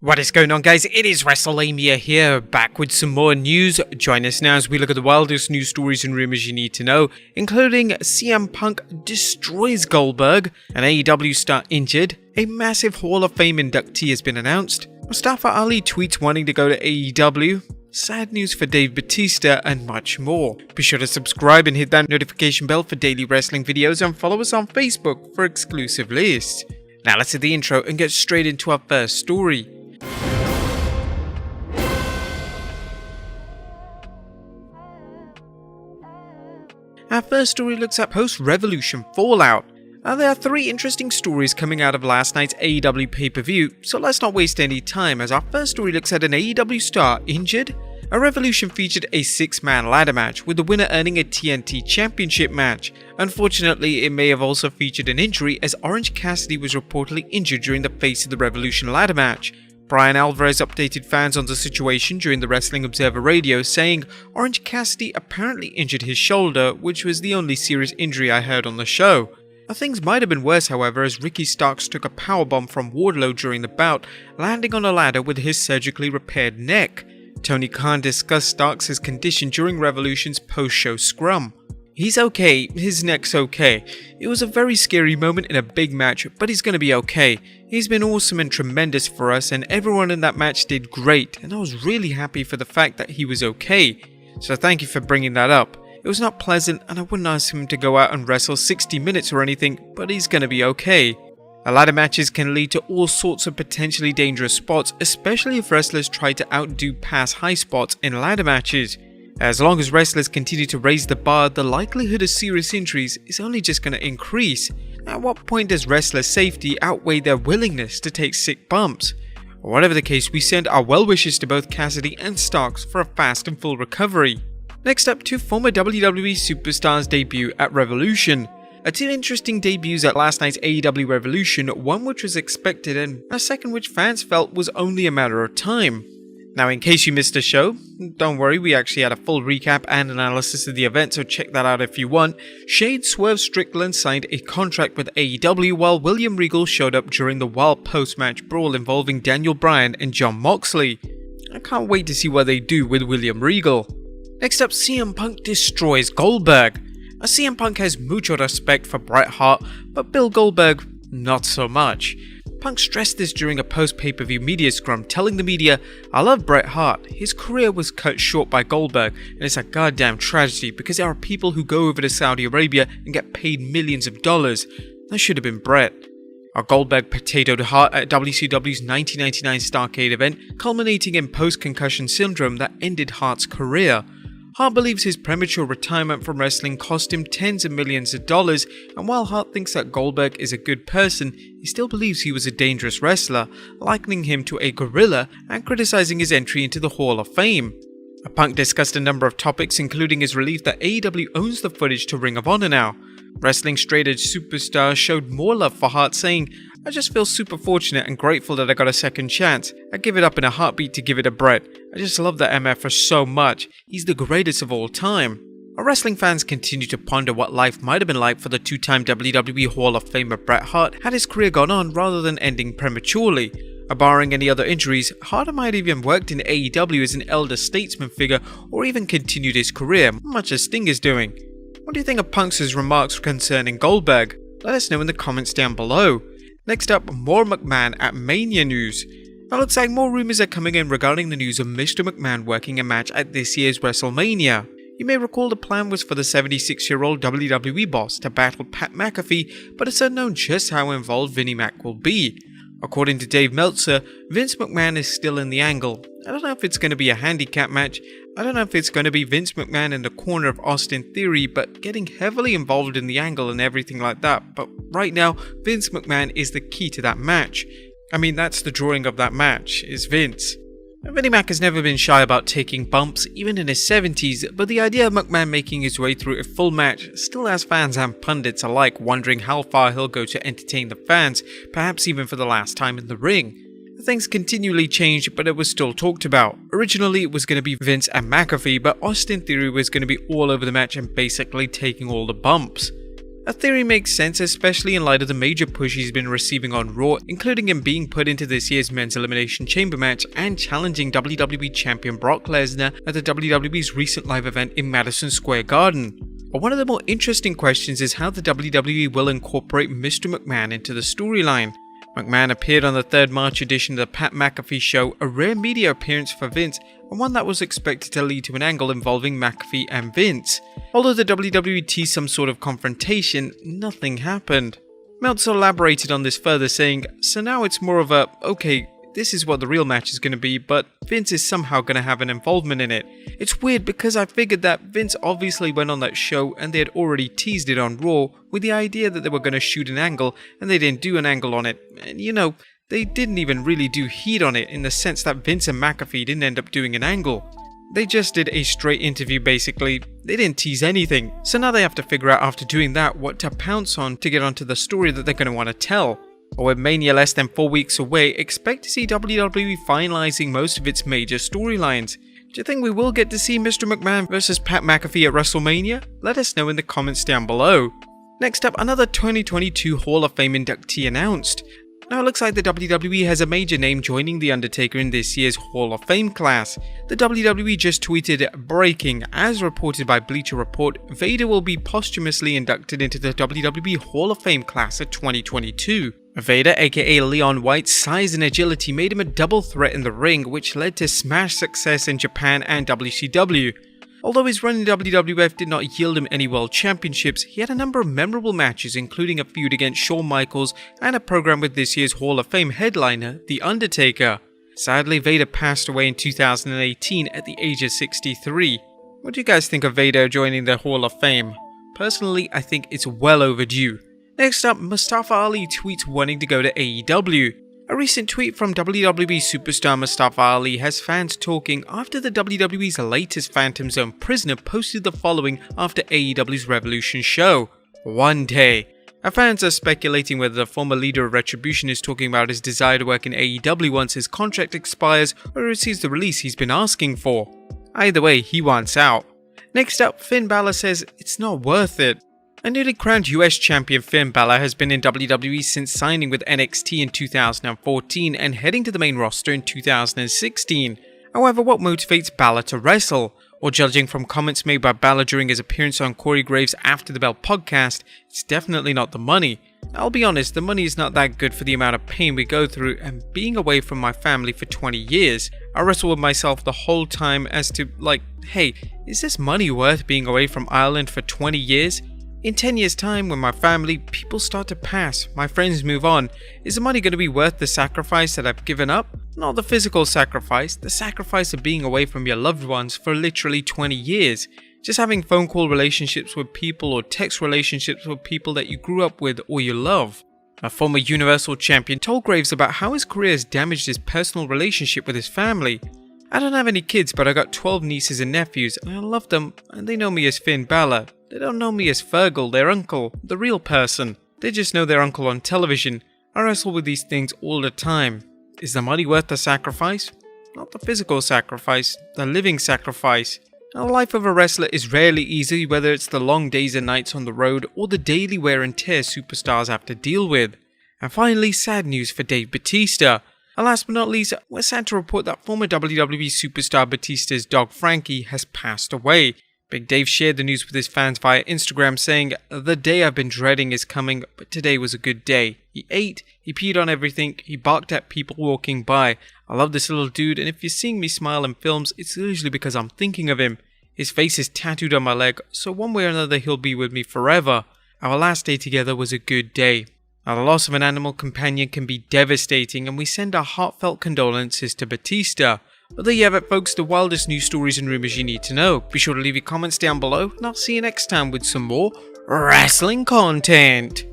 What is going on, guys? It is Wrestlelamia here, back with some more news. Join us now as we look at the wildest news stories and rumors you need to know, including CM Punk destroys Goldberg, an AEW Star Injured, a massive Hall of Fame inductee has been announced, Mustafa Ali tweets wanting to go to AEW, sad news for Batista, and much more. Be sure to subscribe and hit that notification bell for daily wrestling videos, and follow us on Facebook for exclusive lists. Now let's hit the intro and get straight into our first story. Our first story looks at post-Revolution fallout. There are three interesting stories coming out of last night's AEW pay-per-view, so let's not waste any time as our first story looks at an AEW Star Injured. A Revolution featured a 6-man ladder match, with the winner earning a TNT Championship match. Unfortunately, it may have also featured an injury as Orange Cassidy was reportedly injured during the Face of the Revolution ladder match. Brian Alvarez updated fans on the situation during the Wrestling Observer Radio, saying Orange Cassidy apparently injured his shoulder, which was the only serious injury I heard on the show. Things might have been worse, however, as Ricky Starks took a powerbomb from Wardlow during the bout, landing on a ladder with his surgically repaired neck. Tony Khan discussed Starks' condition during Revolution's post-show scrum. He's okay, his neck's okay. It was a very scary moment in a big match, but he's gonna be okay. He's been awesome and tremendous for us, and everyone in that match did great, and I was really happy for the fact that he was okay. So thank you for bringing that up. It was not pleasant, and I wouldn't ask him to go out and wrestle 60 minutes or anything, but he's gonna be okay. Ladder matches can lead to all sorts of potentially dangerous spots, especially if wrestlers try to outdo past high spots in ladder matches. As long as wrestlers continue to raise the bar, the likelihood of serious injuries is only just going to increase. At what point does wrestlers' safety outweigh their willingness to take sick bumps? Whatever the case, we send our well wishes to both Cassidy and Starks for a fast and full recovery. Next up, two former WWE superstars debut at Revolution. Two interesting debuts at last night's AEW Revolution, one which was expected and a second which fans felt was only a matter of time. Now, in case you missed the show, don't worry, we actually had a full recap and analysis of the event, so check that out if you want. Shade Swerve Strickland signed a contract with AEW while William Regal showed up during the wild post-match brawl involving Daniel Bryan and Jon Moxley. I can't wait to see what they do with William Regal. Next up, CM Punk destroys Goldberg. CM Punk has mucho respect for Bret Hart, but Bill Goldberg, not so much. Punk stressed this during a post-pay-per-view media scrum, telling the media, "I love Bret Hart. His career was cut short by Goldberg, and it's a goddamn tragedy because there are people who go over to Saudi Arabia and get paid millions of dollars. That should have been Bret." Goldberg potatoed Hart at WCW's 1999 Starrcade event, culminating in post-concussion syndrome that ended Hart's career. Hart believes his premature retirement from wrestling cost him tens of millions of dollars, and while Hart thinks that Goldberg is a good person, he still believes he was a dangerous wrestler, likening him to a gorilla and criticizing his entry into the Hall of Fame. Punk discussed a number of topics, including his relief that AEW owns the footage to Ring of Honor now. Wrestling Straight Edge superstar showed more love for Hart, saying, "I just feel super fortunate and grateful that I got a second chance. I'd give it up in a heartbeat to give it a Bret. I just love that MF so much. He's the greatest of all time." Wrestling fans continue to ponder what life might have been like for the two-time WWE Hall of Famer Bret Hart had his career gone on rather than ending prematurely. Barring any other injuries, Hart might have even worked in AEW as an elder statesman figure or even continued his career, much as Sting is doing. What do you think of Punk's remarks concerning Goldberg? Let us know in the comments down below. Next up, more McMahon at Mania news. Now looks like more rumors are coming in regarding the news of Mr. McMahon working a match at this year's Wrestlemania. You may recall the plan was for the 76-year-old WWE boss to battle Pat McAfee, but it's unknown just how involved Vinnie Mac will be. According to Dave Meltzer, Vince McMahon is still in the angle. I don't know if it's going to be a handicap match. I don't know if it's going to be Vince McMahon in the corner of Austin Theory, but getting heavily involved in the angle and everything like that. But right now, Vince McMahon is the key to that match. I mean, that's the drawing of that match, is Vince. Vinnie Mac has never been shy about taking bumps, even in his 70s, but the idea of McMahon making his way through a full match still has fans and pundits alike wondering how far he'll go to entertain the fans, perhaps even for the last time in the ring. Things continually changed, but it was still talked about. Originally it was going to be Vince and McAfee, but Austin Theory was going to be all over the match and basically taking all the bumps. A theory makes sense, especially in light of the major push he's been receiving on Raw, including him being put into this year's Men's Elimination Chamber match and challenging WWE Champion Brock Lesnar at the WWE's recent live event in Madison Square Garden. But one of the more interesting questions is how the WWE will incorporate Mr. McMahon into the storyline. McMahon appeared on the 3rd March edition of the Pat McAfee Show, a rare media appearance for Vince, and one that was expected to lead to an angle involving McAfee and Vince. Although the WWE teased some sort of confrontation, nothing happened. Meltzer elaborated on this further, saying, "So now it's more of a, okay, this is what the real match is going to be, but Vince is somehow going to have an involvement in it. It's weird because I figured that Vince obviously went on that show and they had already teased it on Raw with the idea that they were going to shoot an angle and they didn't do an angle on it. And you know, they didn't even really do heat on it in the sense that Vince and McAfee didn't end up doing an angle. They just did a straight interview basically. They didn't tease anything. So now they have to figure out after doing that what to pounce on to get onto the story that they're going to want to tell. But with Mania less than 4 weeks away, expect to see WWE finalizing most of its major storylines. Do you think we will get to see Mr. McMahon versus Pat McAfee at WrestleMania? Let us know in the comments down below. Next up, another 2022 Hall of Fame inductee announced. Now it looks like the WWE has a major name joining The Undertaker in this year's Hall of Fame class. The WWE just tweeted, "Breaking, as reported by Bleacher Report, Vader will be posthumously inducted into the WWE Hall of Fame class of 2022. Vader, aka Leon White's size and agility made him a double threat in the ring, which led to smash success in Japan and WCW. Although his run in WWF did not yield him any world championships, he had a number of memorable matches, including a feud against Shawn Michaels and a program with this year's Hall of Fame headliner, The Undertaker. Sadly, Vader passed away in 2018 at the age of 63. What do you guys think of Vader joining the Hall of Fame? Personally, I think it's well overdue. Next up, Mustafa Ali tweets wanting to go to AEW. A recent tweet from WWE superstar Mustafa Ali has fans talking after the WWE's latest Phantom Zone prisoner posted the following after AEW's Revolution show. "One day." Our fans are speculating whether the former leader of Retribution is talking about his desire to work in AEW once his contract expires or receives the release he's been asking for. Either way, he wants out. Next up, Finn Balor says it's not worth it. A newly crowned US champion Finn Balor has been in WWE since signing with NXT in 2014 and heading to the main roster in 2016. However, what motivates Balor to wrestle? Well, judging from comments made by Balor during his appearance on Corey Graves' After the Bell podcast, it's definitely not the money. I'll be honest, the money is not that good for the amount of pain we go through and being away from my family for 20 years. I wrestle with myself the whole time as to hey, is this money worth being away from Ireland for 20 years? In 10 years' time, when my family, people start to pass, my friends move on, is the money going to be worth the sacrifice that I've given up? Not the physical sacrifice, the sacrifice of being away from your loved ones for literally 20 years. Just having phone call relationships with people or text relationships with people that you grew up with or you love. A former Universal Champion told Graves about how his career has damaged his personal relationship with his family. "I don't have any kids, but I got 12 nieces and nephews, and I love them, and they know me as Finn Balor. They don't know me as Fergal, their uncle, the real person. They just know their uncle on television. I wrestle with these things all the time. Is the money worth the sacrifice? Not the physical sacrifice, the living sacrifice. Now, the life of a wrestler is rarely easy, whether it's the long days and nights on the road or the daily wear and tear superstars have to deal with." And finally, sad news for Dave Bautista. And last but not least, we're sad to report that former WWE superstar Batista's dog Frankie has passed away. Big Dave shared the news with his fans via Instagram saying, "The day I've been dreading is coming, but today was a good day. He ate, he peed on everything, he barked at people walking by. I love this little dude, and if you're seeing me smile in films, it's usually because I'm thinking of him. His face is tattooed on my leg, so one way or another he'll be with me forever. Our last day together was a good day." Now, the loss of an animal companion can be devastating, and we send our heartfelt condolences to Batista. But there you have it, folks, the wildest news stories and rumors you need to know. Be sure to leave your comments down below, and I'll see you next time with some more wrestling content.